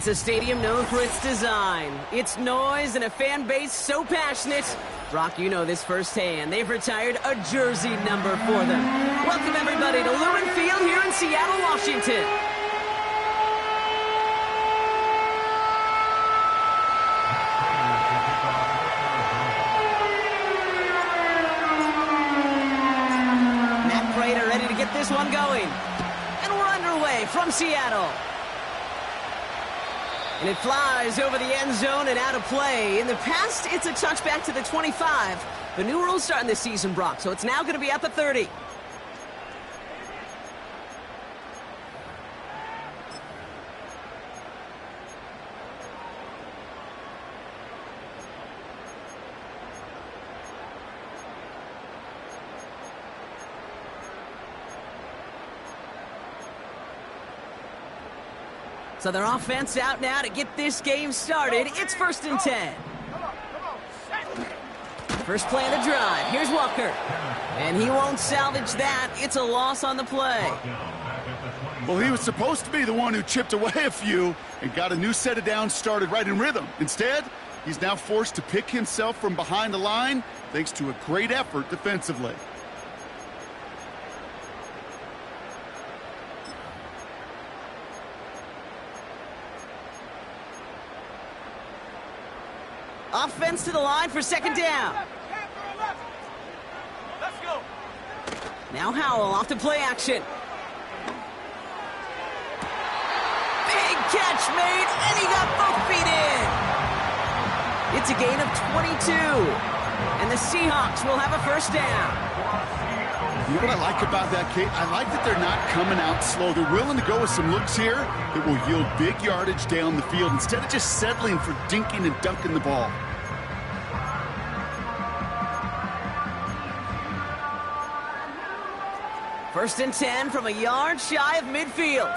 It's a stadium known for its design, its noise, and a fan base so passionate. Brock, you know this firsthand. They've retired a jersey number for them. Welcome, everybody, to Lumen Field here in Seattle, Washington. Matt Prater ready to get this one going. And we're underway from Seattle. And it flies over the end zone and out of play. In the past, it's a touchback to the 25. The new rules starting this season, Brock, so it's now going to be at the 30. So their offense out now to get this game started. It's 1st and 10. First play of the drive. Here's Walker. And he won't salvage that. It's a loss on the play. Well, he was supposed to be the one who chipped away a few and got a new set of downs started right in rhythm. Instead, he's now forced to pick himself from behind the line thanks to a great effort defensively. Offense to the line for 2nd down. Let's go. Now Howell off to play action. Big catch made, and he got both feet in. It's a gain of 22. And the Seahawks will have a 1st down. You know what I like about that, Kate? I like that they're not coming out slow. They're willing to go with some looks here that will yield big yardage down the field instead of just settling for dinking and dunking the ball. First and 10 from a yard shy of midfield.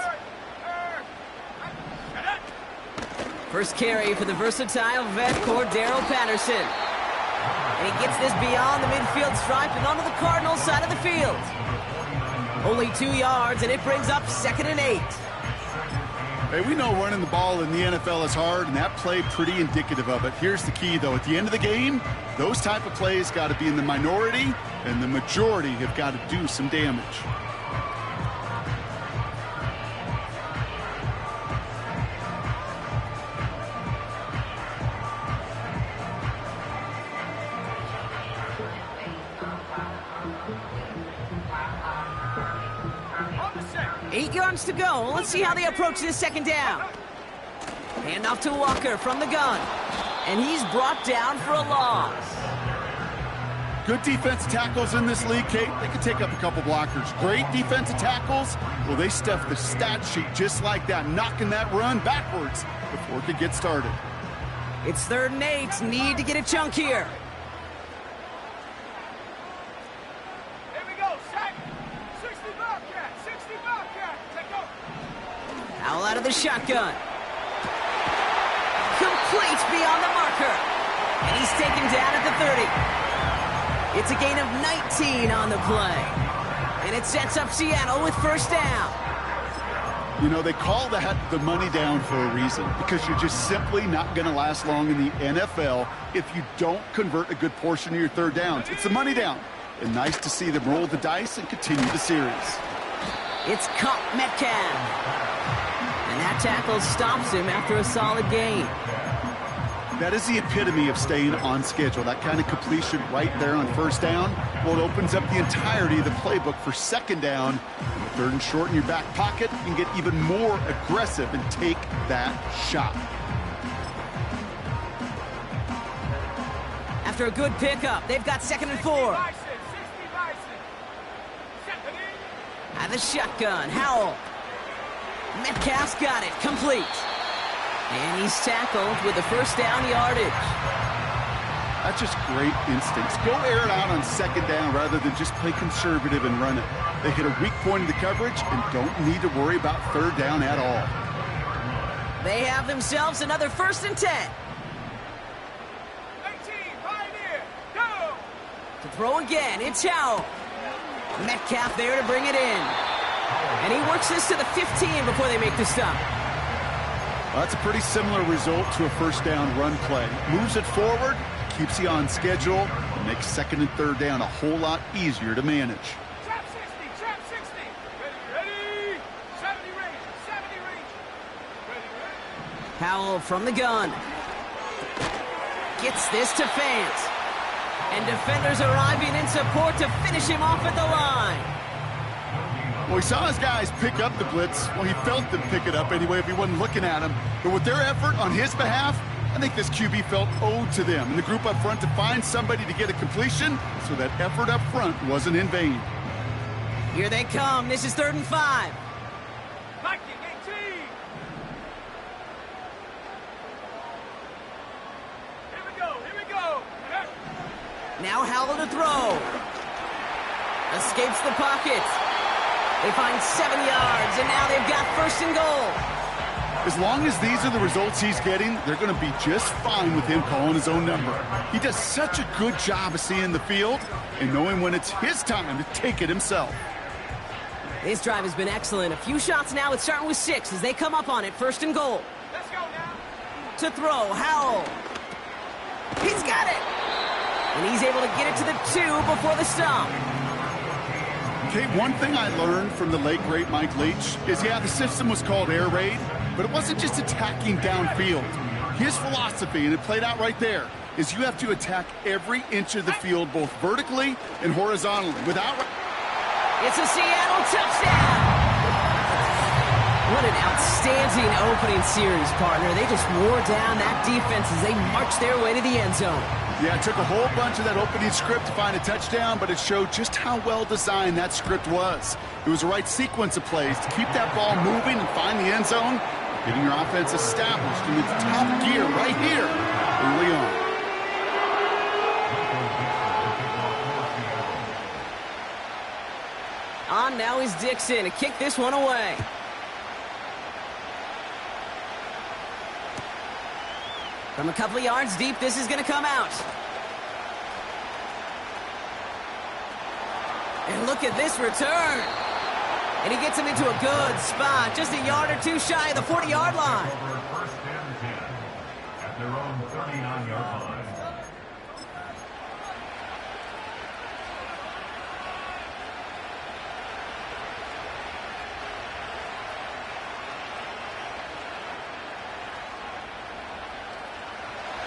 First carry for the versatile vet Cordarrelle Patterson. And he gets this beyond the midfield stripe and onto the Cardinals side of the field. Only 2 yards, and it brings up 2nd and 8. Hey, we know running the ball in the NFL is hard, and that play pretty indicative of it. Here's the key, though. At the end of the game, those type of plays got to be in the minority, and the majority have got to do some damage. Eight yards to go. Let's see how they approach this 2nd down. Hand off to Walker from the gun. And he's brought down for a loss. Good defensive tackles in this league, Kate. They can take up a couple blockers. Great defensive tackles. Well, they stuff the stat sheet just like that, knocking that run backwards before it could get started. It's 3rd and 8. Need to get a chunk here. Here we go. Sack. 60 Bobcat. 60 Bobcat. Let go. Howell out of the shotgun. Complete beyond the marker. And he's taken down at the 30. It's a gain of 19 on the play. And it sets up Seattle with 1st down. You know, they call that the money down for a reason, because you're just simply not going to last long in the NFL if you don't convert a good portion of your 3rd downs. It's the money down. And nice to see them roll the dice and continue the series. It's caught Metcalf. And that tackle stops him after a solid gain. That is the epitome of staying on schedule. That kind of completion right there on 1st down. Well, it opens up the entirety of the playbook for 2nd down. 3rd and short in your back pocket, you can get even more aggressive and take that shot. After a good pickup, they've got 2nd and 4. 60 Bison. Out of the shotgun, Howell. Metcalf's got it, complete. And he's tackled with the 1st down yardage. That's just great instincts. Go air it out on 2nd down rather than just play conservative and run it. They hit a weak point in the coverage and don't need to worry about 3rd down at all. They have themselves another 1st and 10. 18, Pioneer, go! To throw again, it's Howell. Metcalf there to bring it in. And he works this to the 15 before they make the stop. Well, that's a pretty similar result to a first down run play. Moves it forward, keeps you on schedule, and makes second and third down a whole lot easier to manage. Trap 60, trap 60. Ready, 70 range, 70 range. Ready. Powell from the gun. Gets this to Fant. And defenders arriving in support to finish him off at the line. Well, he saw his guys pick up the blitz. Well, he felt them pick it up anyway if he wasn't looking at him. But with their effort on his behalf, I think this QB felt owed to them and the group up front to find somebody to get a completion, so that effort up front wasn't in vain. Here they come. This is 3rd and 5. Viking 18. Here we go, here we go. Now Howell to throw. Escapes the pocket. They find 7 yards, and now they've got 1st and goal. As long as these are the results he's getting, they're going to be just fine with him calling his own number. He does such a good job of seeing the field and knowing when it's his time to take it himself. This drive has been excellent. A few shots now. It's starting with 6 as they come up on it. 1st and goal. Let's go now. To throw, Howell. He's got it. And he's able to get it to the 2 before the stop. Okay, one thing I learned from the late, great Mike Leach is, yeah, the system was called air raid, but it wasn't just attacking downfield. His philosophy, and it played out right there, is you have to attack every inch of the field, both vertically and horizontally. It's a Seattle touchdown! What an outstanding opening series, partner. They just wore down that defense as they marched their way to the end zone. Yeah, it took a whole bunch of that opening script to find a touchdown, but it showed just how well designed that script was. It was the right sequence of plays to keep that ball moving and find the end zone, getting your offense established in its top gear right here early on. On now is Dixon to kick this one away. From a couple of yards deep, this is going to come out. And look at this return. And he gets him into a good spot, just a yard or 2 shy of the 40-yard line. First and 10 at their own 39-yard line.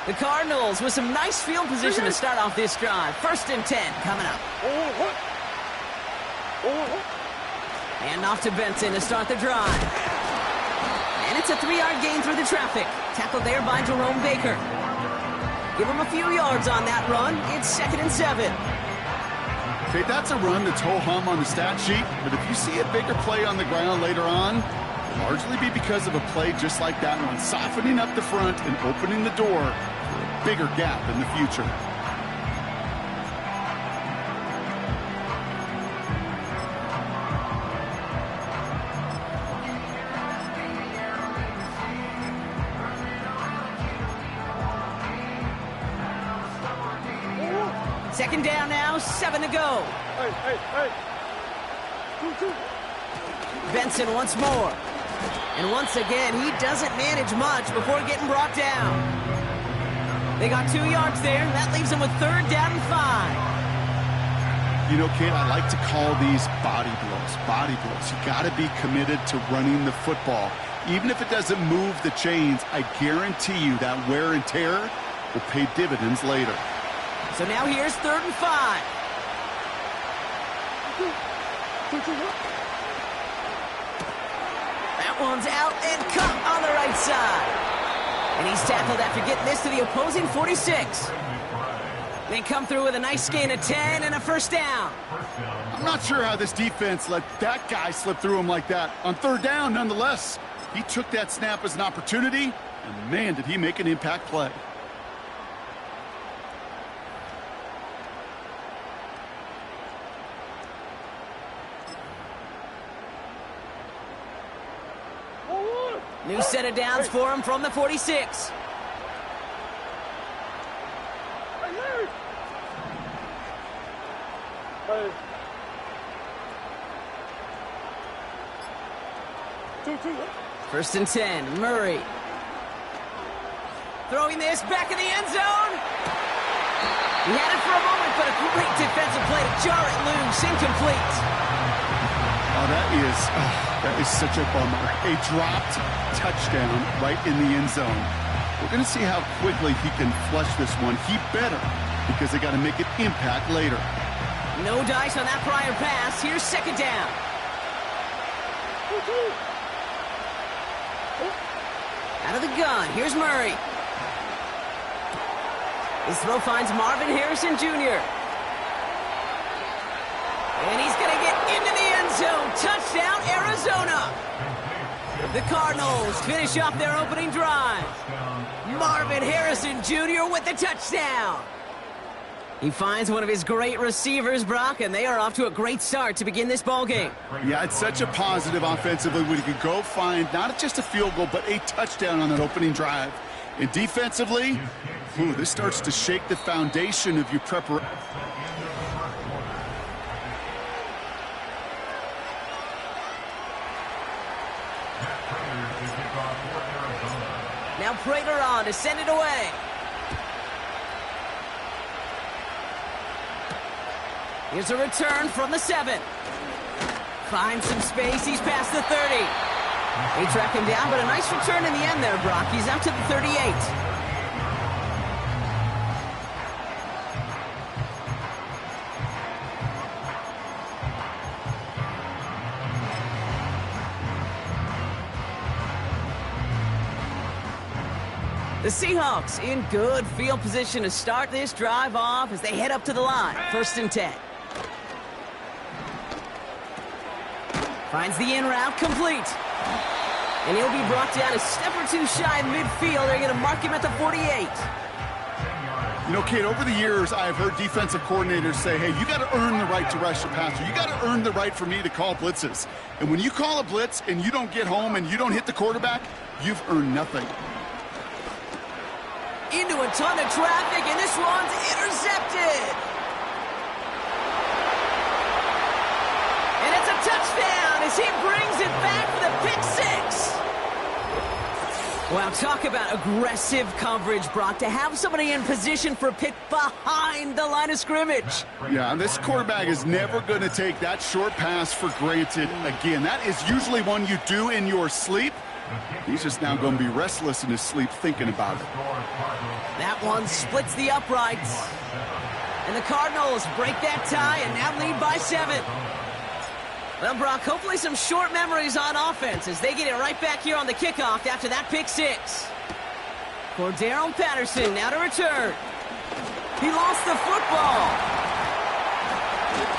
The Cardinals with some nice field position to start off this drive. 1st and 10 coming up. And off to Benson to start the drive. And it's a 3-yard gain through the traffic. Tackled there by Jerome Baker. Give him a few yards on that run. It's 2nd and 7. Okay, that's a run that's ho-hum on the stat sheet, but if you see a bigger play on the ground later on, it'll largely be because of a play just like that one, softening up the front and opening the door for a bigger gap in the future. Second down now, 7 to go. Hey. Benson once more. And once again, he doesn't manage much before getting brought down. They got 2 yards there, and that leaves them with 3rd down and 5. You know, Kate, I like to call these body blows. Body blows. You got to be committed to running the football. Even if it doesn't move the chains, I guarantee you that wear and tear will pay dividends later. So now here's 3rd and 5. That one's out and cut on the right side. And he's tackled after getting this to the opposing 46. They come through with a nice gain of 10 and a 1st down. I'm not sure how this defense let that guy slip through him like that. On 3rd down, nonetheless, he took that snap as an opportunity, and man, did he make an impact play. New set of downs for him from the 46. First and 10, Murray. Throwing this back in the end zone. He had it for a moment, but a great defensive play to jar it loose. Incomplete. Oh, that is such a bummer. A dropped touchdown right in the end zone. We're going to see how quickly he can flush this one. He better, because they got to make an impact later. No dice on that prior pass. Here's second down. Out of the gun. Here's Murray. His throw finds Marvin Harrison Jr. And he's going to get into the end zone. Touchdown, Arizona. The Cardinals finish off their opening drive. Marvin Harrison Jr. with the touchdown. He finds one of his great receivers, Brock, and they are off to a great start to begin this ballgame. Yeah, it's such a positive offensively when you can go find not just a field goal, but a touchdown on that opening drive. And defensively, this starts to shake the foundation of your preparation. Now Prater on to send it away. Here's a return from the 7. Finds some space. He's past the 30. They track him down, but a nice return in the end there, Brock. He's out to the 38. The Seahawks in good field position to start this drive off as they head up to the line. 1st and 10. Finds the in route complete. And he'll be brought down a step or two shy of midfield. They're going to mark him at the 48. You know, Kate, over the years, I've heard defensive coordinators say, hey, you got to earn the right to rush the passer. You got to earn the right for me to call blitzes. And when you call a blitz and you don't get home and you don't hit the quarterback, you've earned nothing. Into a ton of traffic, and this one's intercepted. And it's a touchdown as he brings it back for the pick 6. Wow, talk about aggressive coverage, Brock, to have somebody in position for a pick behind the line of scrimmage. Yeah, this quarterback is never going to take that short pass for granted again. That is usually one you do in your sleep. He's just now going to be restless in his sleep thinking about it. That one splits the uprights. And the Cardinals break that tie and now lead by 7. Well, Brock, hopefully some short memories on offense as they get it right back here on the kickoff after that pick 6. Cordarrelle Patterson now to return. He lost the football.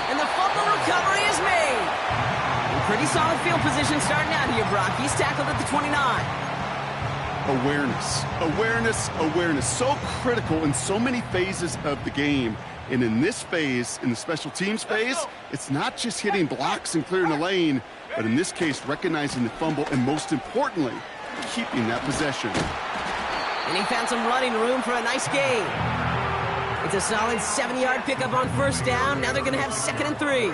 And the fumble recovery is made. Pretty solid field position starting out here, Brock. He's tackled at the 29. Awareness, awareness, awareness. So critical in so many phases of the game. And in this phase, in the special teams phase, it's not just hitting blocks and clearing the lane, but in this case, recognizing the fumble and most importantly, keeping that possession. And he found some running room for a nice gain. It's a solid 7-yard pickup on 1st down. Now they're going to have 2nd and 3.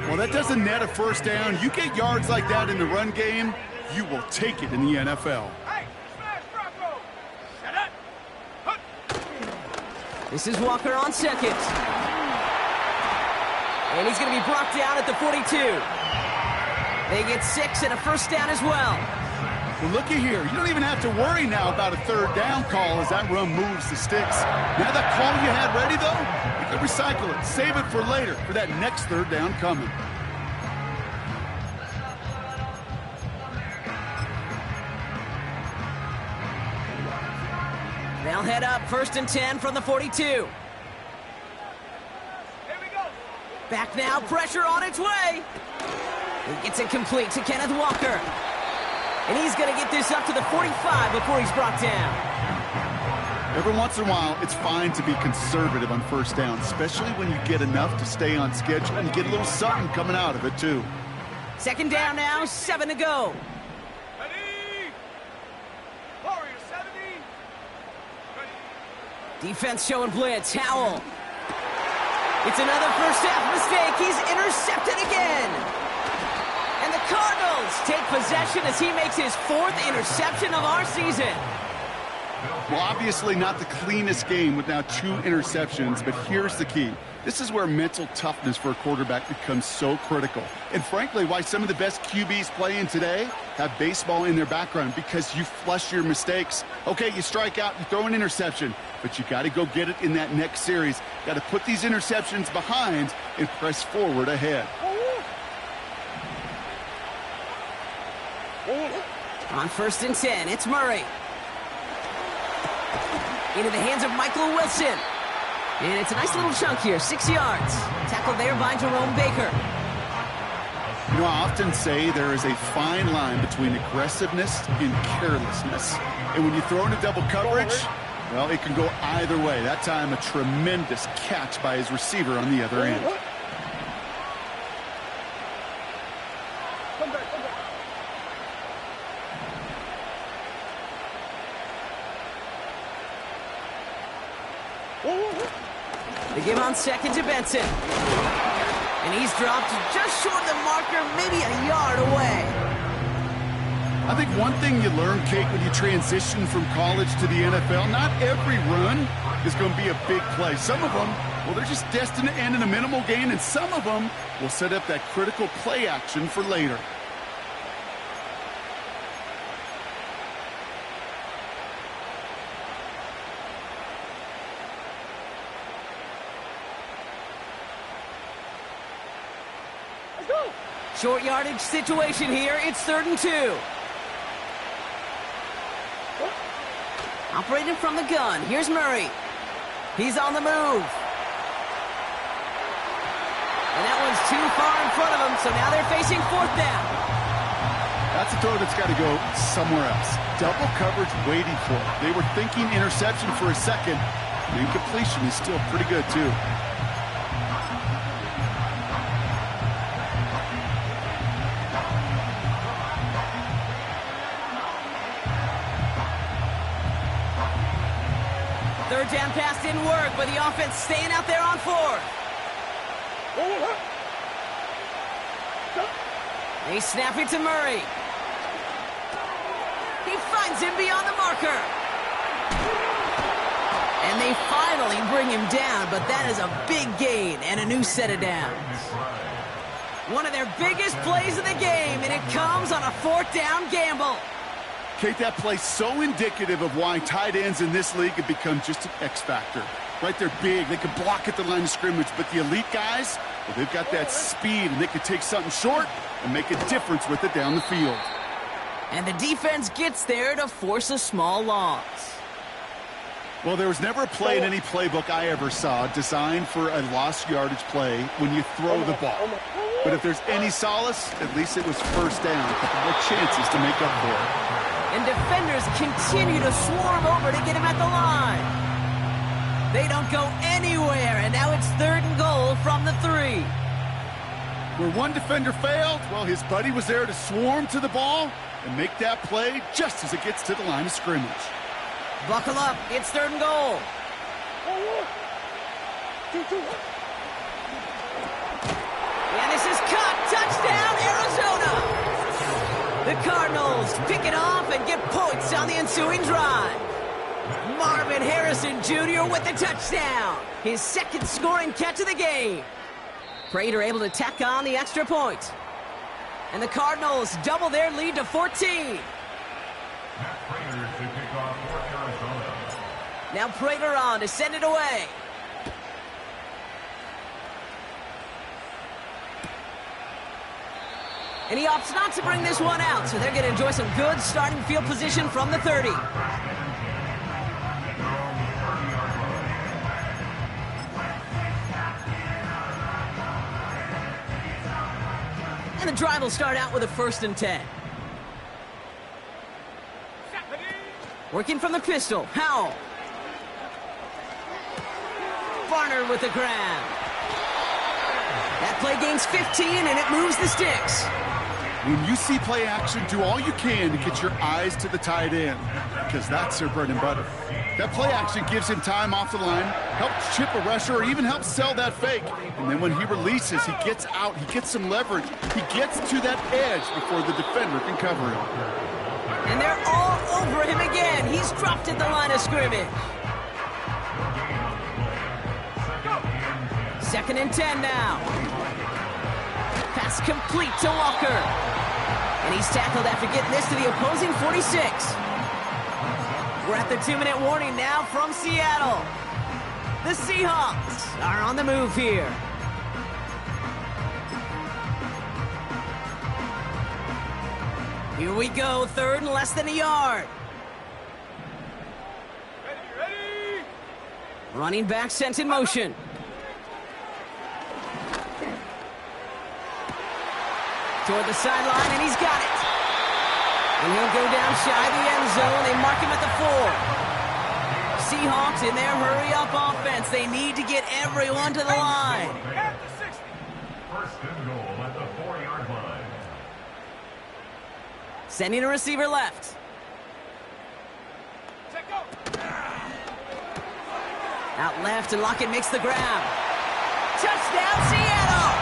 Well, that doesn't net a 1st down. You get yards like that in the run game, you will take it in the NFL. Hey, smash Bronco! Shut up! Hup. This is Walker on 2nd. And he's going to be brought down at the 42. They get 6 and a 1st down as well. Well, looky here. You don't even have to worry now about a 3rd down call as that run moves the sticks. Now that call you had ready, though, you can recycle it. Save it for later for that next 3rd down coming. They'll head up 1st and 10 from the 42. Here we go! Back now, pressure on its way. He gets it complete to Kenneth Walker. And he's going to get this up to the 45 before he's brought down. Every once in a while, it's fine to be conservative on 1st down, especially when you get enough to stay on schedule and get a little something coming out of it, too. 2nd down now, 7 to go. Ready! Warrior 70! Ready! Defense showing blitz. Howell. It's another 1st half mistake. He's intercepted again. And the Cardinals take possession as he makes his 4th interception of our season. Well, obviously not the cleanest game with now 2 interceptions, but here's the key. This is where mental toughness for a quarterback becomes so critical. And frankly, why some of the best QBs playing today have baseball in their background, because you flush your mistakes. Okay, you strike out, you throw an interception, but you got to go get it in that next series. Got to put these interceptions behind and press forward ahead. On 1st and 10, it's Murray. Into the hands of Michael Wilson. And it's a nice little chunk here, 6 yards. Tackled there by Jerome Baker. You know, I often say there is a fine line between aggressiveness and carelessness. And when you throw into double coverage, well, it can go either way. That time, a tremendous catch by his receiver on the other end. They give on 2nd to Benson. And he's dropped just short of the marker, maybe a yard away. I think one thing you learn, Kate, when you transition from college to the NFL, not every run is going to be a big play. Some of them, well, they're just destined to end in a minimal gain, and some of them will set up that critical play action for later. Short yardage situation here. It's 3rd and 2. Operating from the gun. Here's Murray. He's on the move. And that one's too far in front of him, so now they're facing 4th down. That's a throw that's got to go somewhere else. Double coverage waiting for it. They were thinking interception for a second. The incompletion is still pretty good, too. Third down pass didn't work, but the offense staying out there on 4th. They snap it to Murray. He finds him beyond the marker. And they finally bring him down, but that is a big gain and a new set of downs. One of their biggest plays of the game, and it comes on a 4th down gamble. Kate, that play's so indicative of why tight ends in this league have become just an X factor. Right, they're big, they can block at the line of scrimmage, but the elite guys, well, they've got that speed, and they can take something short and make a difference with it down the field. And the defense gets there to force a small loss. Well, there was never a play in any playbook I ever saw designed for a lost yardage play when you throw the ball. But if there's any solace, at least it was 1st down, a couple more chances to make up for it. And defenders continue to swarm over to get him at the line. They don't go anywhere, and now it's 3rd and goal from the 3. Where one defender failed, well, his buddy was there to swarm to the ball and make that play just as it gets to the line of scrimmage. Buckle up, it's 3rd and goal. And this is caught, touchdown, Arizona! The Cardinals pick it off and get points on the ensuing drive. Marvin Harrison Jr. with the touchdown. His 2nd scoring catch of the game. Prater able to tack on the extra point. And the Cardinals double their lead to 14. Matt Prater to kick off for Arizona. Now Prater on to send it away. And he opts not to bring this one out, so they're going to enjoy some good starting field position from the 30. And the drive will start out with a 1st and 10. Working from the pistol, Howell. Barnard with the grab. That play gains 15, and it moves the sticks. When you see play action, do all you can to get your eyes to the tight end, because that's their bread and butter. That play action gives him time off the line, helps chip a rusher, or even helps sell that fake. And then when he releases, he gets out, he gets some leverage. He gets to that edge before the defender can cover him. And they're all over him again. He's dropped at the line of scrimmage. 2nd and 10 now. Pass complete to Walker. And he's tackled after getting this to the opposing 46. We're at the 2-minute warning now from Seattle. The Seahawks are on the move here. Here we go, 3rd and less than a yard. Ready! Running back sent in motion. Toward the sideline, and he's got it. And he'll go down shy of the end zone. They mark him at the 4. Seahawks in their hurry-up offense. They need to get everyone to the line. At the 60. First and goal at the 4-yard line. Sending a receiver left. Check go. Out left, and Lockett makes the grab. Touchdown, Seattle!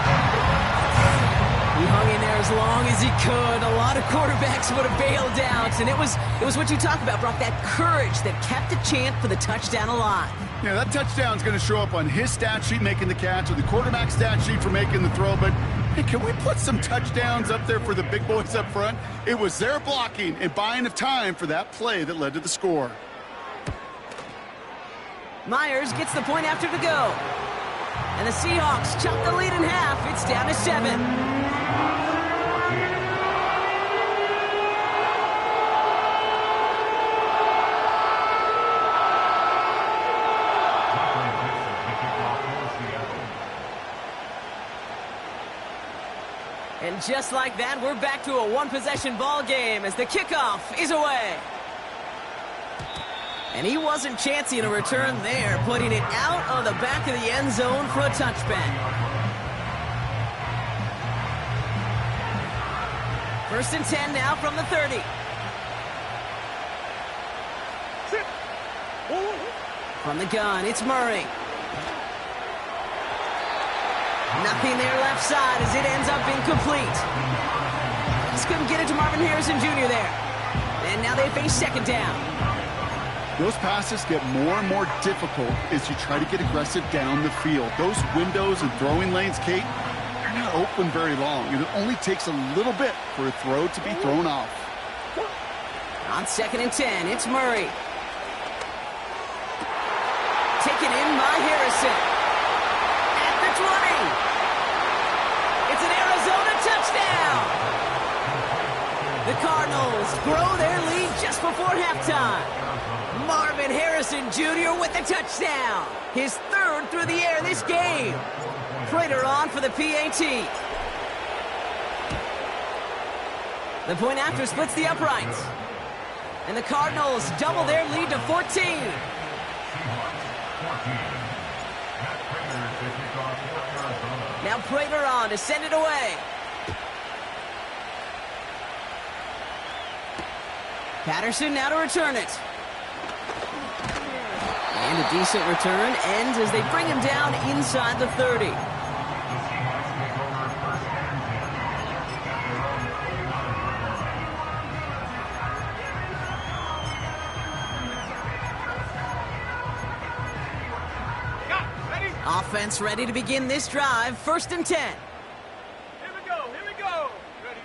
He hung in there as long as he could. A lot of quarterbacks would have bailed out, and it was what you talk about, Brock, that courage that kept the chant for the touchdown alive. Yeah, that touchdown's going to show up on his stat sheet making the catch or the quarterback stat sheet for making the throw, but hey, can we put some touchdowns up there for the big boys up front? It was their blocking and buying of time for that play that led to the score. Myers gets the point after to go. And the Seahawks chop the lead in half. It's down to 7. And just like that, we're back to a one-possession ball game as the kickoff is away. And he wasn't chancing a return there, putting it out of the back of the end zone for a touchback. 1st and 10 now from the 30. From the gun, it's Murray. Nothing there left side as it ends up incomplete. Just couldn't get it to Marvin Harrison Jr. there. And now they face 2nd down. Those passes get more and more difficult as you try to get aggressive down the field. Those windows and throwing lanes, Kate, they're not open very long. And it only takes a little bit for a throw to be thrown off. On 2nd and 10, it's Murray. Taken in by Harrison. At the 20. It's an Arizona touchdown. The Cardinals grow their lead just before halftime. Marvin Harrison Jr. with the touchdown. His 3rd through the air this game. Prater on for the PAT. The point after splits the uprights. And the Cardinals double their lead to 14. Now Prater on to send it away. Patterson now to return it. And a decent return ends as they bring him down inside the 30. Offense ready to begin this drive. 1st and 10. Here we go. Ready.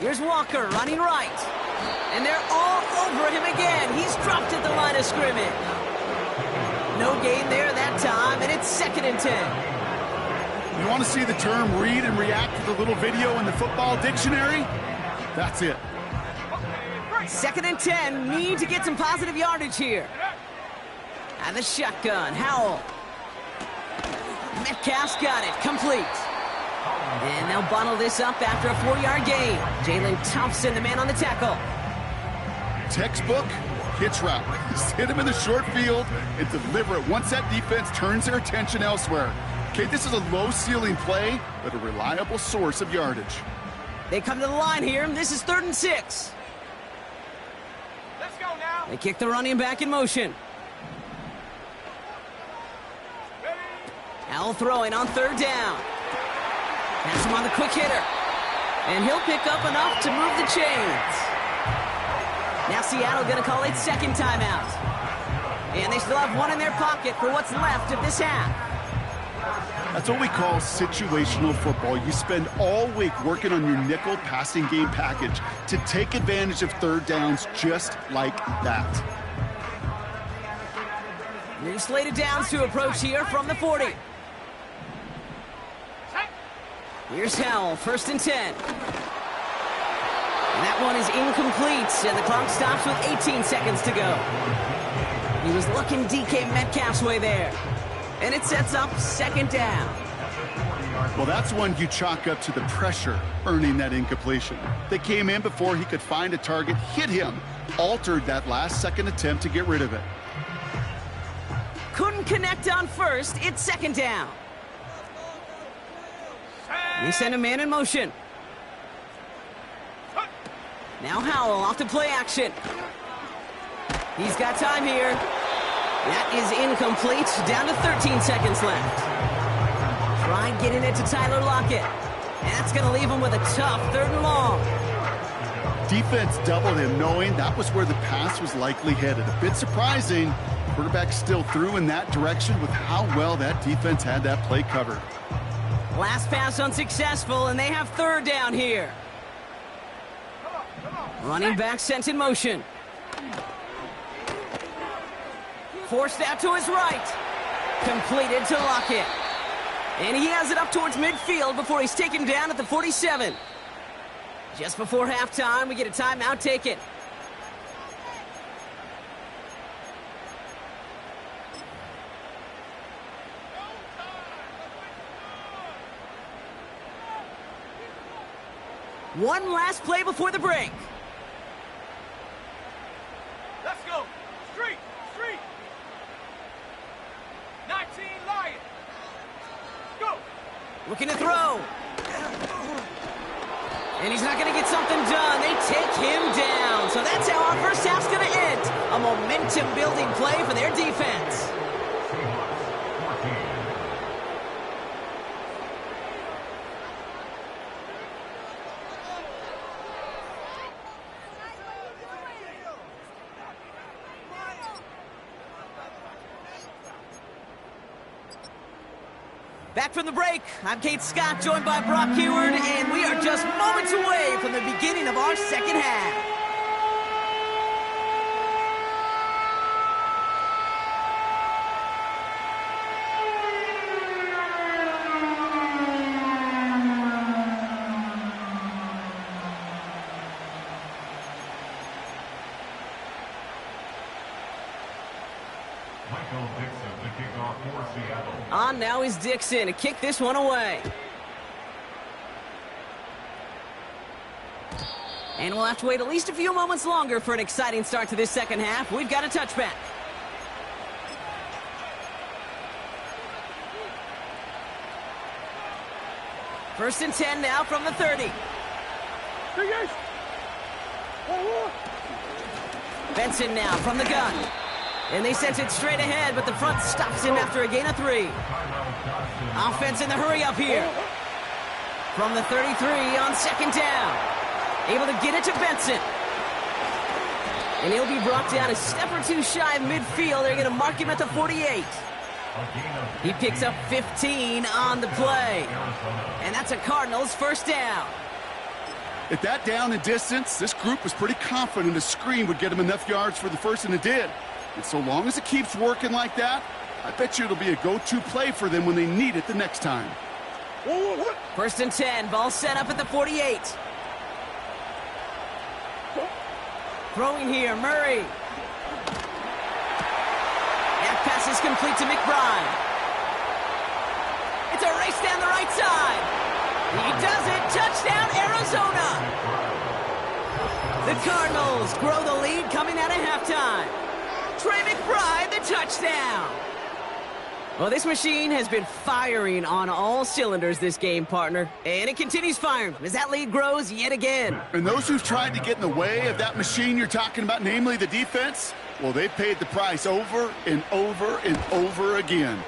Here's Walker running right. And they're all over him again. He's dropped at the line of scrimmage. No gain there that time, and it's 2nd and 10. You want to see the term read and react to the little video in the football dictionary? That's it. 2nd and 10. Need to get some positive yardage here. And the shotgun, Howell. Metcalf's got it, complete. And they'll bottle this up after a 4-yard gain. Jalen Thompson, the man on the tackle. Textbook hitch route. Just hit him in the short field and deliver it once that defense turns their attention elsewhere. Okay, this is a low-ceiling play, but a reliable source of yardage. They come to the line here. This is 3rd and 6. Let's go now. They kick the running back in motion. Howell throwing on 3rd down. Pass him on the quick hitter. And he'll pick up enough to move the chains. Now Seattle going to call its second timeout. And they still have one in their pocket for what's left of this half. That's what we call situational football. You spend all week working on your nickel passing game package to take advantage of third downs just like that. New slated downs to approach here from the 40. Here's Howell, 1st and 10. And that one is incomplete, and the clock stops with 18 seconds to go. He was looking DK Metcalf's way there. And it sets up 2nd down. Well, that's one you chalk up to the pressure earning that incompletion. They came in before he could find a target, hit him, altered that last-second attempt to get rid of it. Couldn't connect on 1st, it's 2nd down. They send a man in motion. Now Howell off to play action. He's got time here. That is incomplete. Down to 13 seconds left. Try getting it to Tyler Lockett. And that's going to leave him with a tough 3rd and long. Defense doubled him, knowing that was where the pass was likely headed. A bit surprising. Quarterback still threw in that direction with how well that defense had that play covered. Last pass unsuccessful, and they have 3rd down here. Running back sent in motion. Forced out to his right. Completed to Lockett. And he has it up towards midfield before he's taken down at the 47. Just before halftime, we get a timeout taken. One last play before the break. Let's go. Street. 19 Lion. Go. Looking to throw. And he's not going to get something done. They take him down. So that's how our first half's going to end. A momentum-building play for their defense. Back from the break, I'm Kate Scott, joined by Brock Heward, and we are just moments away from the beginning of our second half. Michael Dixon to kick off for Seattle. On now is Dixon to kick this one away. And we'll have to wait at least a few moments longer for an exciting start to this second half. We've got a touchback. First and 10 now from the 30. Benson now from the gun. And they sent it straight ahead, but the front stops him after a gain of 3. Offense in the hurry up here. From the 33 on 2nd down. Able to get it to Benson. And he'll be brought down a step or two shy of midfield. They're going to mark him at the 48. He picks up 15 on the play. And that's a Cardinals first down. At that down and distance, this group was pretty confident a screen would get them enough yards for the first, and it did. And so long as it keeps working like that, I bet you it'll be a go-to play for them when they need it the next time. First and 10, ball set up at the 48. Throwing here, Murray. That pass is complete to McBride. It's a race down the right side. He does it. Touchdown, Arizona. The Cardinals grow the lead coming out of halftime. Trey McBride, the touchdown. Well, this machine has been firing on all cylinders this game, partner. And it continues firing as that lead grows yet again. And those who've tried to get in the way of that machine you're talking about, namely the defense, well, they've paid the price over and over and over again.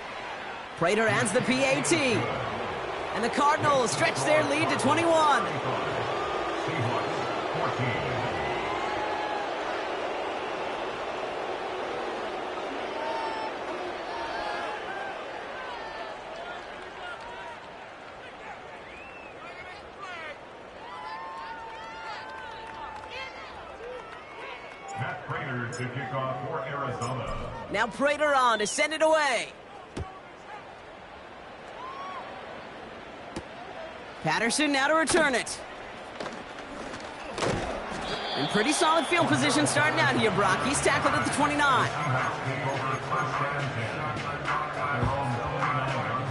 Prater adds the PAT. And the Cardinals stretch their lead to 21. to kick off for Arizona. Now Prater on to send it away. Patterson now to return it. In pretty solid field position starting out here, Brock. He's tackled at the 29. Seahawks take over first and 10 at their own 29-yard line.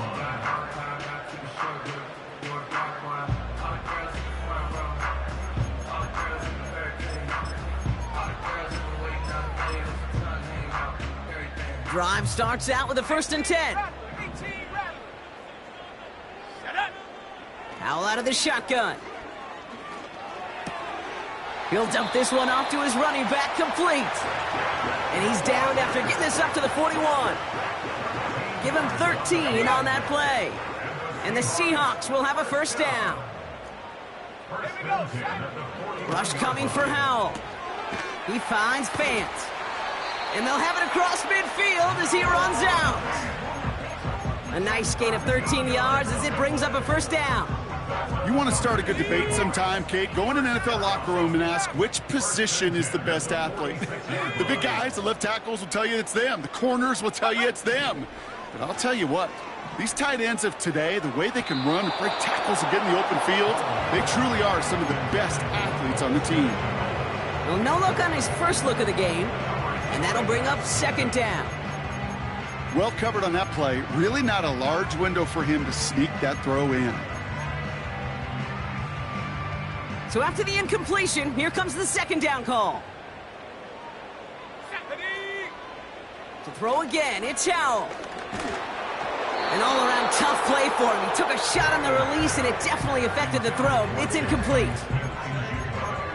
Drive starts out with a 1st and 10. Howell out of the shotgun. He'll dump this one off to his running back, complete. And he's down after getting this up to the 41. Give him 13 on that play. And the Seahawks will have a 1st down. Rush coming for Howell. He finds Fant. And they'll have it across midfield as he runs out. A nice gain of 13 yards as it brings up a 1st down. You want to start a good debate sometime, Kate? Go in an NFL locker room and ask which position is the best athlete. The big guys, the left tackles will tell you it's them. The corners will tell you it's them. But I'll tell you what, these tight ends of today, the way they can run, break tackles, and get in the open field, they truly are some of the best athletes on the team. Well, no look on his first look of the game, and that'll bring up 2nd down. Well covered on that play. Really not a large window for him to sneak that throw in. So after the incompletion, here comes the 2nd down call. To throw again, it's Howell. An all-around tough play for him. He took a shot on the release, and it definitely affected the throw. It's incomplete.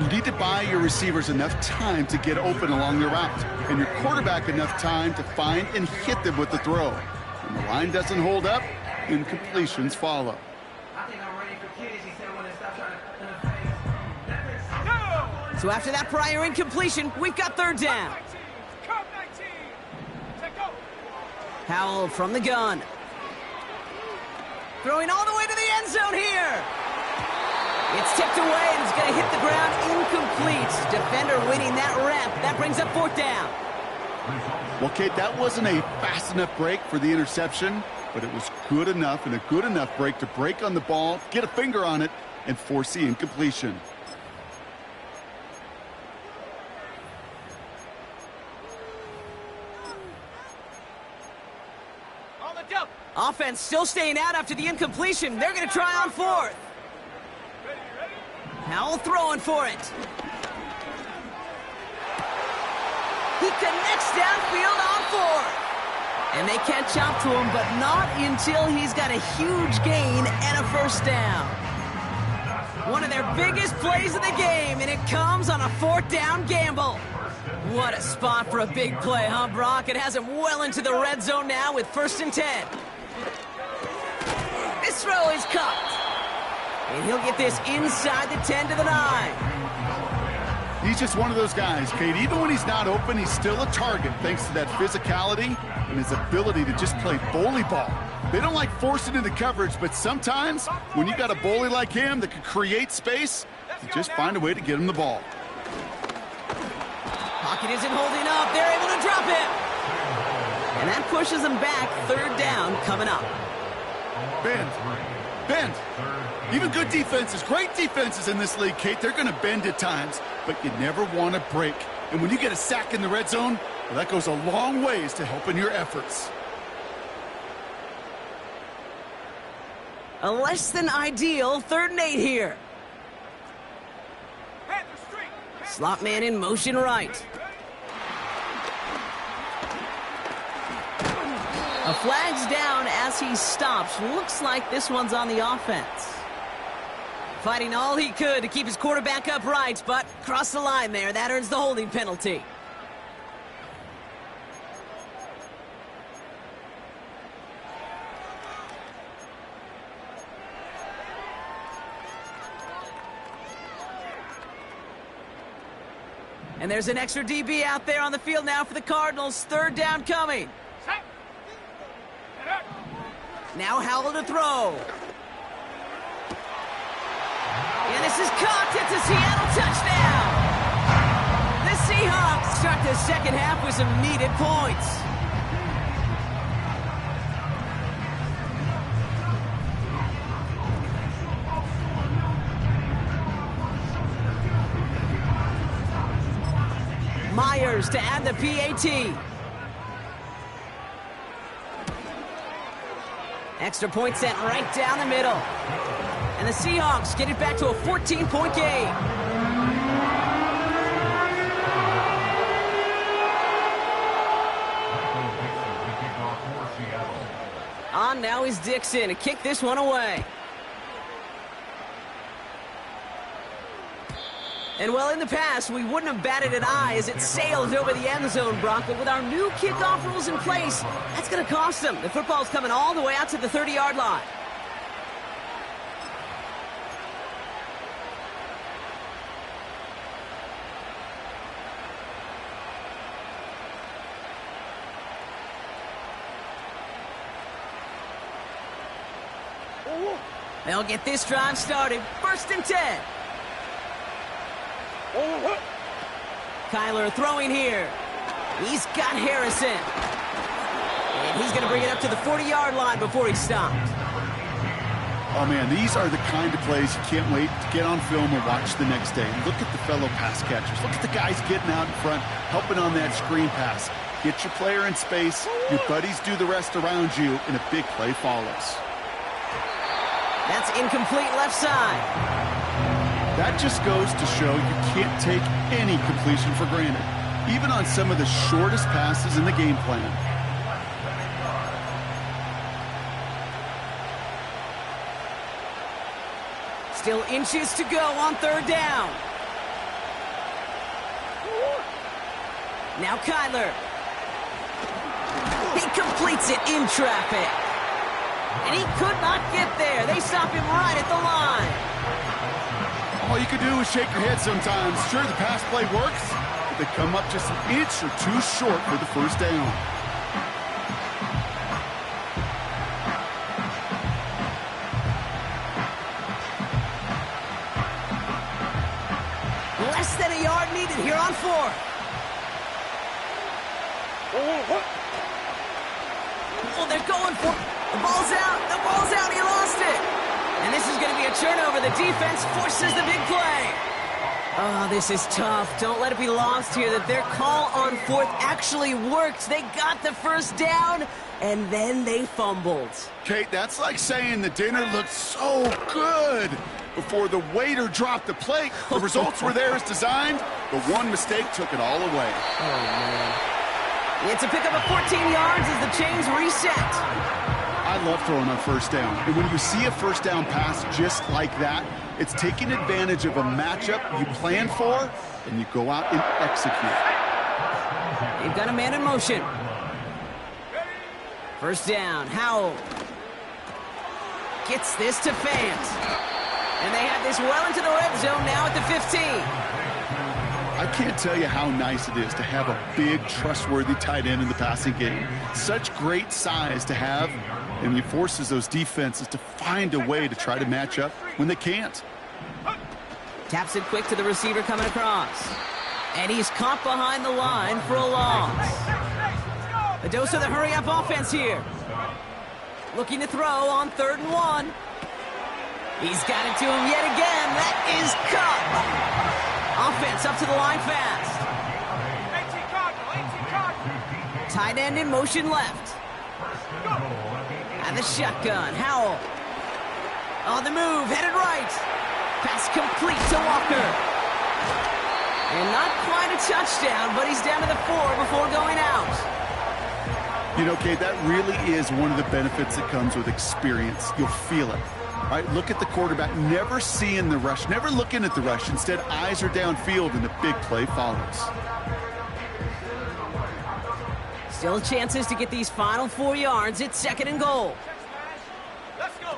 You need to buy your receivers enough time to get open along the route, and your quarterback enough time to find and hit them with the throw. When the line doesn't hold up, incompletions follow. So after that prior incompletion, we've got 3rd down. Howell from the gun. Throwing all the way to the end zone here. It's tipped away and it's going to hit the ground incomplete. Defender winning that rep. That brings up 4th down. Well, Kate, that wasn't a fast enough break for the interception, but it was good enough and a good enough break to break on the ball, get a finger on it, and force the incompletion. Offense still staying out after the incompletion. They're going to try on 4th. Howell throwing for it. He connects downfield on 4th. And they catch up to him, but not until he's got a huge gain and a 1st down. One of their biggest plays of the game, and it comes on a 4th down gamble. What a spot for a big play, huh, Brock? It has him well into the red zone now with 1st and 10. This throw is caught. And he'll get this inside the 10 to the 9. He's just one of those guys, Kate. Even when he's not open, he's still a target thanks to that physicality and his ability to just play bully ball. They don't like forcing into coverage, but sometimes when you got a bully like him that can create space, you just find a way to get him the ball. Pocket isn't holding up. They're able to drop it. And that pushes them back. 3rd down coming up. Bend. Even good defenses, great defenses in this league, Kate, they're going to bend at times, but you never want to break. And when you get a sack in the red zone, well, that goes a long ways to helping your efforts. A less than ideal 3rd and 8 here. Slot man in motion right. A flag's down as he stops. Looks like this one's on the offense. Fighting all he could to keep his quarterback upright, but crossed the line there. That earns the holding penalty. And there's an extra DB out there on the field now for the Cardinals. 3rd down coming. Now Howell to throw. And this is caught. It's a Seattle touchdown. The Seahawks start the second half with some needed points. Myers to add the PAT. Extra point sent right down the middle. And the Seahawks get it back to a 14-point game. On now is Dixon to kick this one away. And well, in the past, we wouldn't have batted an eye as it sailed over the end zone, Brock. But with our new kickoff rules in place, that's going to cost them. The football's coming all the way out to the 30-yard line. They'll get this drive started. 1st and 10. Kyler throwing here. He's got Harrison. And he's going to bring it up to the 40-yard line before he's stopped. Oh, man, these are the kind of plays you can't wait to get on film and watch the next day. Look at the fellow pass catchers. Look at the guys getting out in front, helping on that screen pass. Get your player in space. Your buddies do the rest around you, and a big play follows. That's incomplete left side. That just goes to show you can't take any completion for granted, even on some of the shortest passes in the game plan. Still inches to go on 3rd down. Now Kyler. He completes it in traffic. And he could not get there. They stop him right at the line. All you can do is shake your head sometimes. Sure, the pass play works, but they come up just an inch or two short for the 1st down. Less than a yard needed here on 4th. Oh, they're going for it. The ball's out. The ball's out. He lost it. And this is going to be a turnover. The defense forces the big play. Oh, this is tough. Don't let it be lost here that their call on 4th actually worked. They got the 1st down, and then they fumbled. Kate, that's like saying the dinner looked so good before the waiter dropped the plate. The results were there as designed, but one mistake took it all away. Oh, man. It's a pickup of 14 yards as the chains reset. I love throwing on 1st down. And when you see a 1st down pass just like that, it's taking advantage of a matchup you plan for, and you go out and execute. They've got a man in motion. 1st down. Howell gets this to Fant. And they have this well into the red zone now at the 15. I can't tell you how nice it is to have a big, trustworthy tight end in the passing game. Such great size to have, and he forces those defenses to find a way to try to match up when they can't. Taps it quick to the receiver coming across. And he's caught behind the line for a loss. A dose of the hurry-up offense here. Looking to throw on 3rd and 1. He's got it to him yet again. That is caught. Offense up to the line fast. Tight end in motion left. And the shotgun. Howell. On the move, headed right. Pass complete to Walker. And not quite a touchdown, but he's down to the 4 before going out. You know, Kate, that really is one of the benefits that comes with experience. You'll feel it. All right, look at the quarterback, never seeing the rush, never looking at the rush. Instead, eyes are downfield, and the big play follows. Still chances to get these final 4 yards. It's 2nd and goal. Let's go.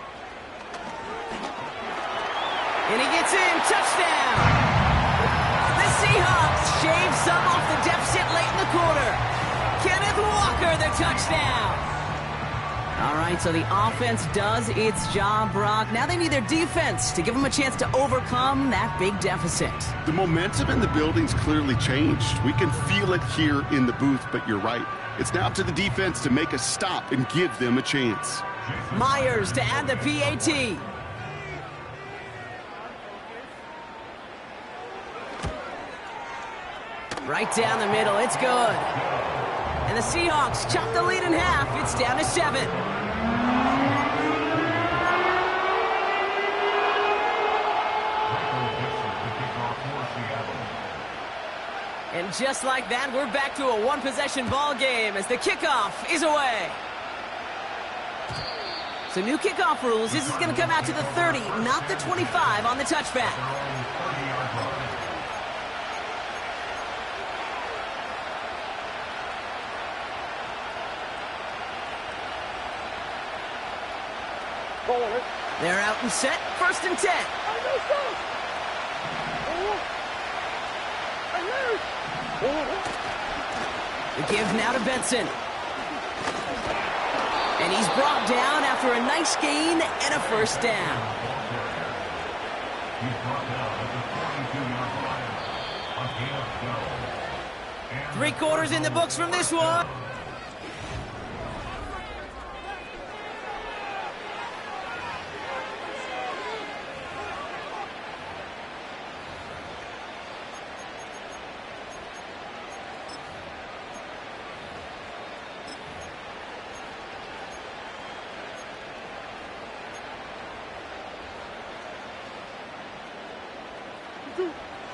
And he gets in. Touchdown. The Seahawks shave some off the deficit late in the quarter. Kenneth Walker, the touchdown. All right, so the offense does its job, Brock. Now they need their defense to give them a chance to overcome that big deficit. The momentum in the building's clearly changed. We can feel it here in the booth, but you're right. It's now up to the defense to make a stop and give them a chance. Myers to add the PAT. Right down the middle, it's good. And the Seahawks chop the lead in half. It's down to 7. And just like that, we're back to a one-possession ball game as the kickoff is away. So new kickoff rules. This is going to come out to the 30, not the 25 on the touchback. They're out and set. 1st and 10. The give now to Benson. And he's brought down after a nice gain and a 1st down. He's brought down at the 42-yard line. A gain of 12. 3 quarters in the books from this one.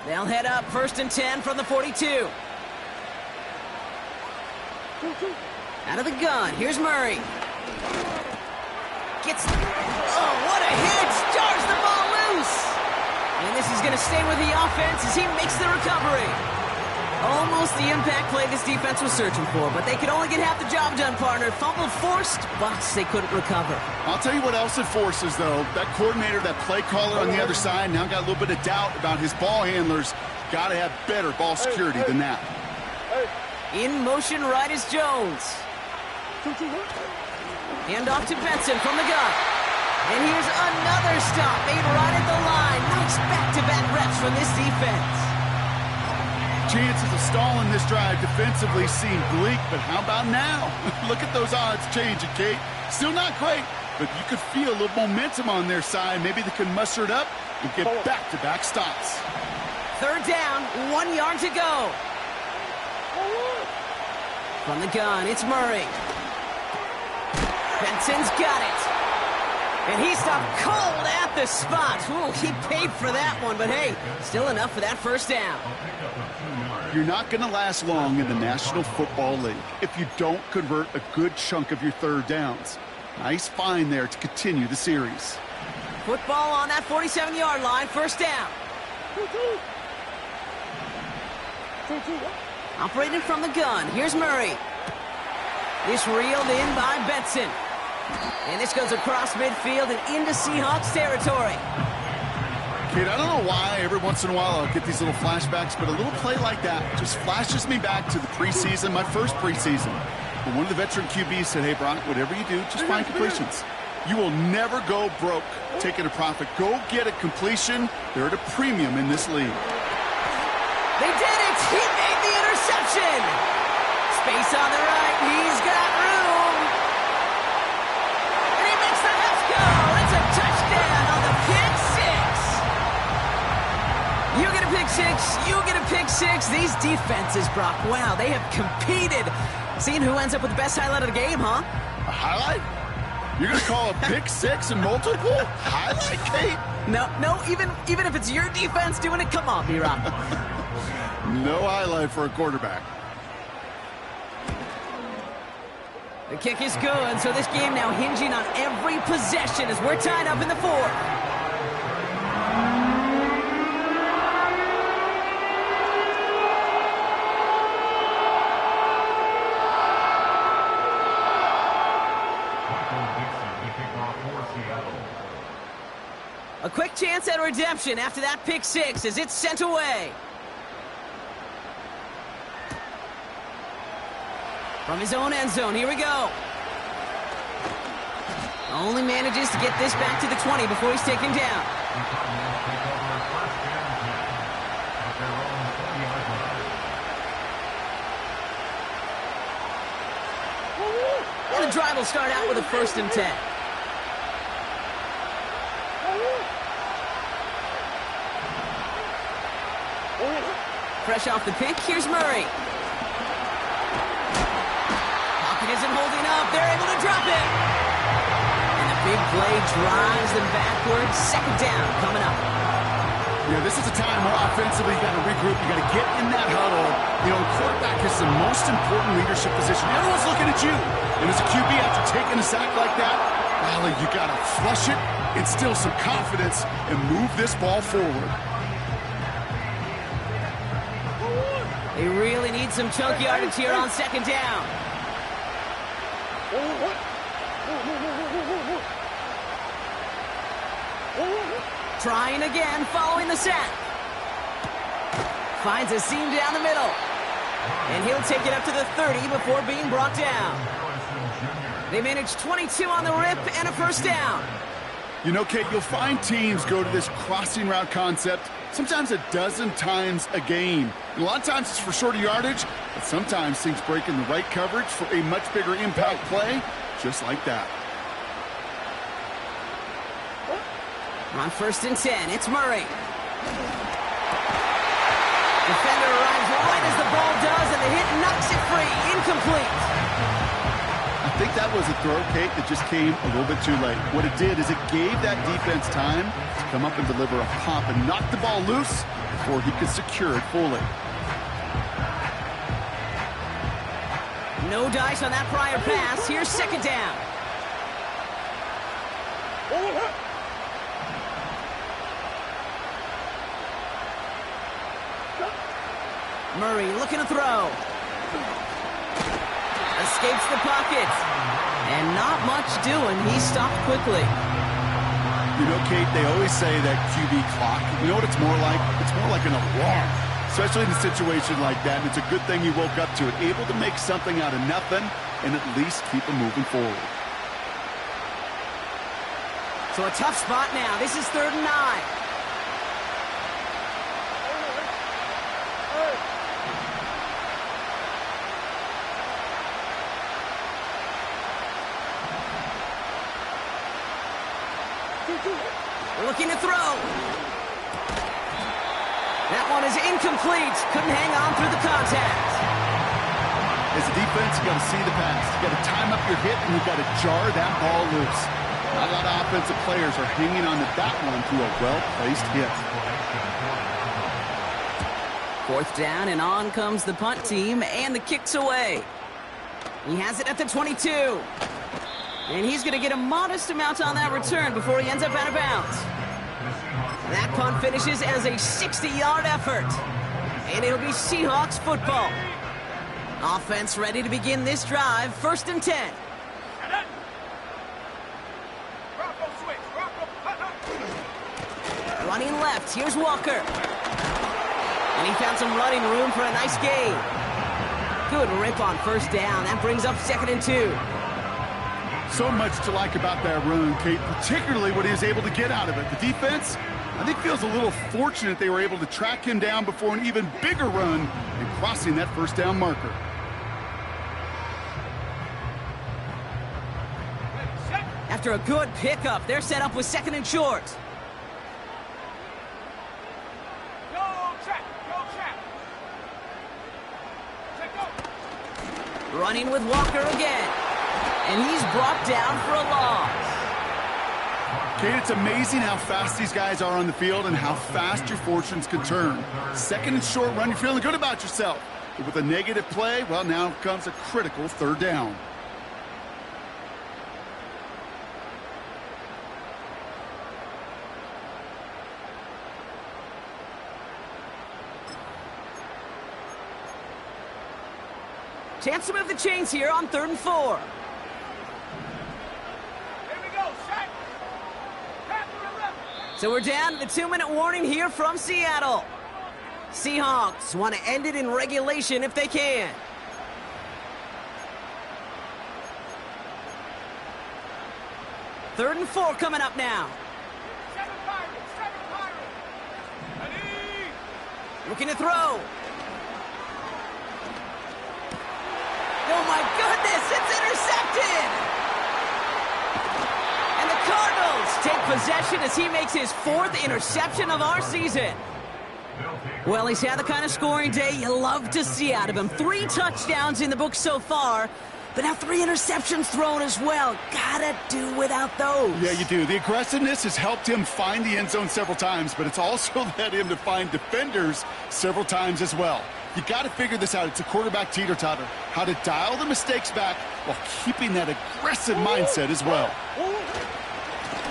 They'll head up 1st and 10 from the 42. Out of the gun, here's Murray. Oh, what a hit! Jars the ball loose! And this is going to stay with the offense as he makes the recovery. Almost the impact play this defense was searching for, but they could only get half the job done, partner. Fumble forced, but they couldn't recover. I'll tell you what else it forces, though. That coordinator, that play caller on the other side, now got a little bit of doubt about his ball handlers. Got to have better ball security than that. In motion, right is Jones. Hand off to Benson from the gun. And here's another stop made right at the line. Nice back-to-back reps from this defense. Chances of stalling this drive defensively seem bleak, but how about now? Look at those odds changing, Kate. Still not great, but you could feel a little momentum on their side. Maybe they can muster it up and get back-to-back stops. 3rd down, 1 yard to go. From the gun, it's Murray. Benson's got it. And he stopped cold at the spot. Ooh, he paid for that one, but hey, still enough for that 1st down. You're not going to last long in the National Football League if you don't convert a good chunk of your 3rd downs. Nice find there to continue the series. Football on that 47-yard line, 1st down. Operated from the gun. Here's Murray. This reeled in by Benson. And this goes across midfield and into Seahawks territory. Kid, I don't know why every once in a while I'll get these little flashbacks, but a little play like that just flashes me back to the preseason, my first preseason. When one of the veteran QBs said, hey, Brock, whatever you do, just find completions. You will never go broke taking a profit. Go get a completion. They're at a premium in this league. They did it! He made the interception! Space on the right. He's got room. And he makes the left go. It's a touchdown on the pick six. You get a pick six. You get a pick six. These defenses, Brock, wow, they have competed. Seeing who ends up with the best highlight of the game, huh? A highlight? You're going to call a pick six and multiple? Highlight, Kate? No, even if it's your defense doing it, come on, B-Rock. No highlight for a quarterback. The kick is good, so this game now hinging on every possession as we're tied up in the 4th. A quick chance at redemption after that pick six as it's sent away. From his own end zone, here we go. Only manages to get this back to the 20 before he's taken down. And the drive will start out with a 1st and 10. Fresh off the pick, here's Murray. Pocket isn't holding up. They're able to drop it. And the big play drives them backwards. 2nd down coming up. Yeah, this is a time where offensively you got to regroup. You got to get in that huddle. You know, the quarterback is the most important leadership position. Everyone's looking at you. And as a QB, after taking a sack like that, well, you got to flush it, instill some confidence, and move this ball forward. They really need some chunk yardage here on 2nd down. Trying again, following the sack. Finds a seam down the middle. And he'll take it up to the 30 before being brought down. They manage 22 on the rip and a 1st down. You know, Kate, you'll find teams go to this crossing route concept sometimes a dozen times a game. And a lot of times it's for shorter yardage, but sometimes things break in the right coverage for a much bigger impact play, just like that. On 1st and 10, it's Murray. Defender arrives right as the ball does, and the hit knocks it free. Incomplete. I think that was a throw, Kate, that just came a little bit too late. What it did is it gave that defense time to come up and deliver a pop and knock the ball loose before he could secure it fully. No dice on that prior pass. Here's 2nd down. Murray looking to throw. Escapes the pocket. And not much doing. He stopped quickly. You know, Kate, they always say that QB clock, you know what it's more like? It's more like an alarm, especially in a situation like that. And it's a good thing you woke up to it, able to make something out of nothing and at least keep them moving forward. So a tough spot now. This is 3rd and 9. Looking to throw. That one is incomplete. Couldn't hang on through the contact. As a defense, you got to see the pass. You got to time up your hit, and you got to jar that ball loose. Not a lot of offensive players are hanging on to that one through a well-placed hit. 4th down, and on comes the punt team, and the kick's away. He has it at the 22. And he's going to get a modest amount on that return before he ends up out of bounds. That punt finishes as a 60-yard effort. And it'll be Seahawks football. Offense ready to begin this drive. 1st and 10. Running left. Here's Walker. And he found some running room for a nice gain. Good rip on 1st down. That brings up 2nd and 2. So much to like about that run, Kate, particularly what he was able to get out of it. The defense, I think, feels a little fortunate they were able to track him down before an even bigger run and crossing that 1st down marker. After a good pickup, they're set up with 2nd and short. Running with Walker again. And he's brought down for a loss. Kate, it's amazing how fast these guys are on the field and how fast your fortunes can turn. 2nd and short run, you're feeling good about yourself. But with a negative play, well, now comes a critical 3rd down. Chance to move the chains here on 3rd and 4. So we're down to the 2-minute warning here from Seattle. Seahawks want to end it in regulation if they can. 3rd and 4 coming up now. 7 Pirates, 7 Pirates. Ready? Looking to throw. Oh my goodness, it's intercepted! And the Cardinals take possession as he makes his 4th interception of our season. Well, he's had the kind of scoring day you love to see out of him. 3 touchdowns in the book so far, but now 3 interceptions thrown as well. Gotta do without those. Yeah, you do. The aggressiveness has helped him find the end zone several times, but it's also led him to find defenders several times as well. You got to figure this out. It's a quarterback teeter-totter. How to dial the mistakes back while keeping that aggressive mindset as well.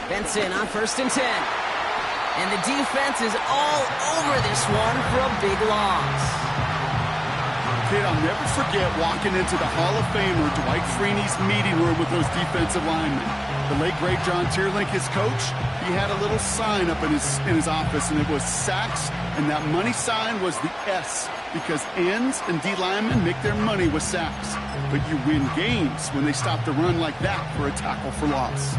Benson on 1st and 10. And the defense is all over this one for a big loss. Kid, I'll never forget walking into the Hall of Famer Dwight Freeney's meeting room with those defensive linemen. The late, great John Tierlink, his coach, he had a little sign up in his office, and it was sacks, and that money sign was the S, because ends and D linemen make their money with sacks. But you win games when they stop the run like that for a tackle for loss.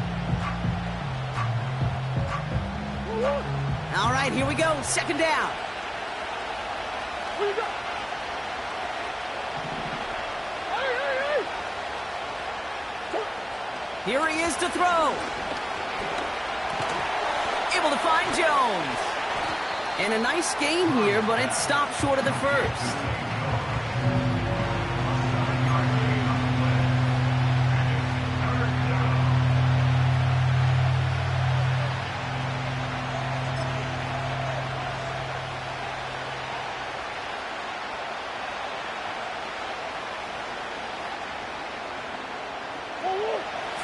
All right, here we go. 2nd down. Where you go? Here he is to throw. Able to find Jones. And a nice game here, but it stopped short of the 1st.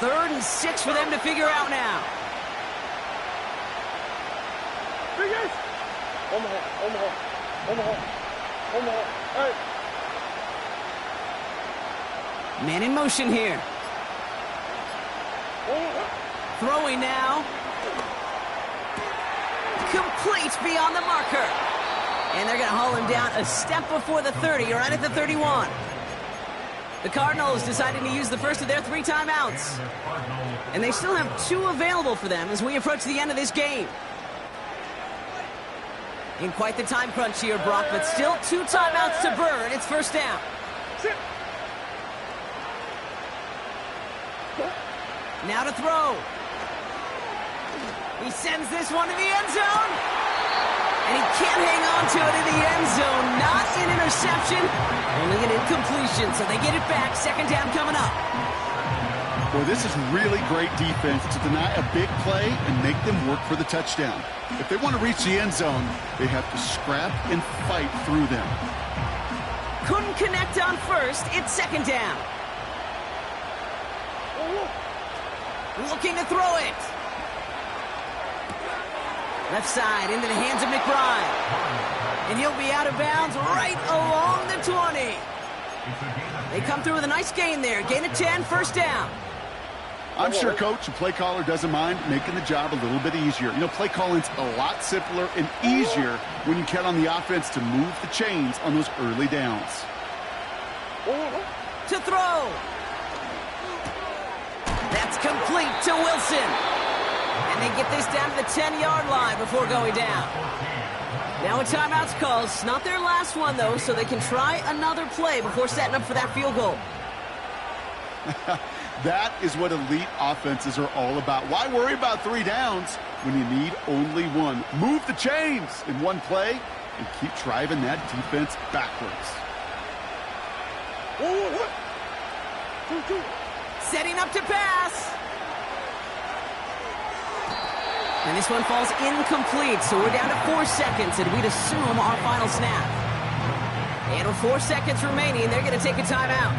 Third and 6 for them to figure out now. Biggest! Omaha. Hey! Man in motion here. Throwing now. Complete beyond the marker. And they're going to haul him down a step before the 30, right at the 31. The Cardinals deciding to use the first of their 3 timeouts. And they still have 2 available for them as we approach the end of this game. In quite the time crunch here, Brock, but still 2 timeouts to burn. It's 1st down. Now to throw. He sends this one to the end zone. And he can't hang on to it in the end zone. Not an interception, only an incompletion. So they get it back. 2nd down coming up. Well, this is really great defense to deny a big play and make them work for the touchdown. If they want to reach the end zone, they have to scrap and fight through them. Couldn't connect on 1st. It's 2nd down. Looking to throw it. Left side into the hands of McBride. And he'll be out of bounds right along the 20. They come through with a nice gain there. Gain of 10, 1st down. I'm sure coach and play caller doesn't mind making the job a little bit easier. You know, play calling's a lot simpler and easier when you count on the offense to move the chains on those early downs. To throw. That's complete to Wilson. And they get this down to the 10-yard line before going down. Now a timeout's called. It's not their last one, though, so they can try another play before setting up for that field goal. That is what elite offenses are all about. Why worry about 3 downs when you need only 1? Move the chains in one play and keep driving that defense backwards. Setting up to pass. And this one falls incomplete, so we're down to 4 seconds, and we'd assume our final snap. And with 4 seconds remaining, they're going to take a timeout.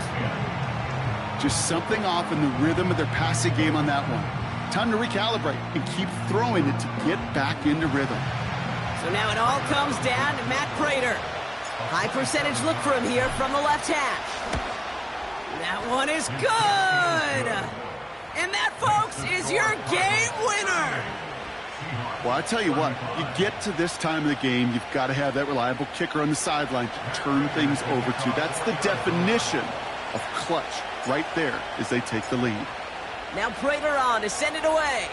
Just something off in the rhythm of their passing game on that one. Time to recalibrate and keep throwing it to get back into rhythm. So now it all comes down to Matt Prater. High percentage look for him here from the left hash. That one is good! And that, folks, is your game winner! Well, I tell you what, you get to this time of the game, you've got to have that reliable kicker on the sideline to turn things over to. That's the definition of clutch right there as they take the lead. Now Prater on to send it away.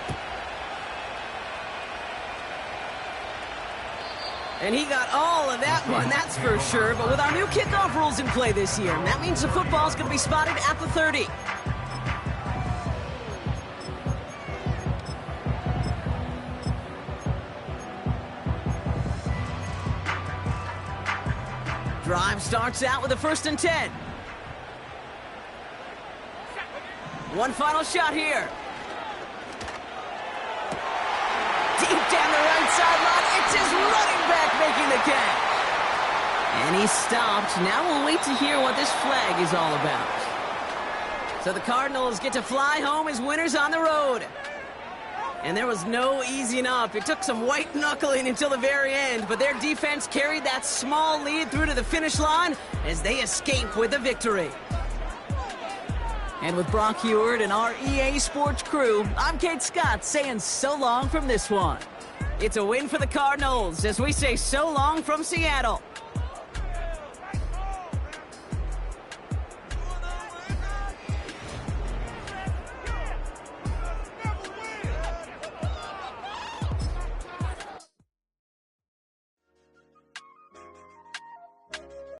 And he got all of that one, that's for sure. But with our new kickoff rules in play this year, that means the football's going to be spotted at the 30. Drive starts out with a 1st and 10. One final shot here. Deep down the right sideline, it's his running back making the catch. And he stopped. Now we'll wait to hear what this flag is all about. So the Cardinals get to fly home as winners on the road. And there was no easing up. It took some white knuckling until the very end, but their defense carried that small lead through to the finish line as they escape with a victory. And with Brock Heward and our EA Sports crew, I'm Kate Scott saying so long from this one. It's a win for the Cardinals as we say so long from Seattle.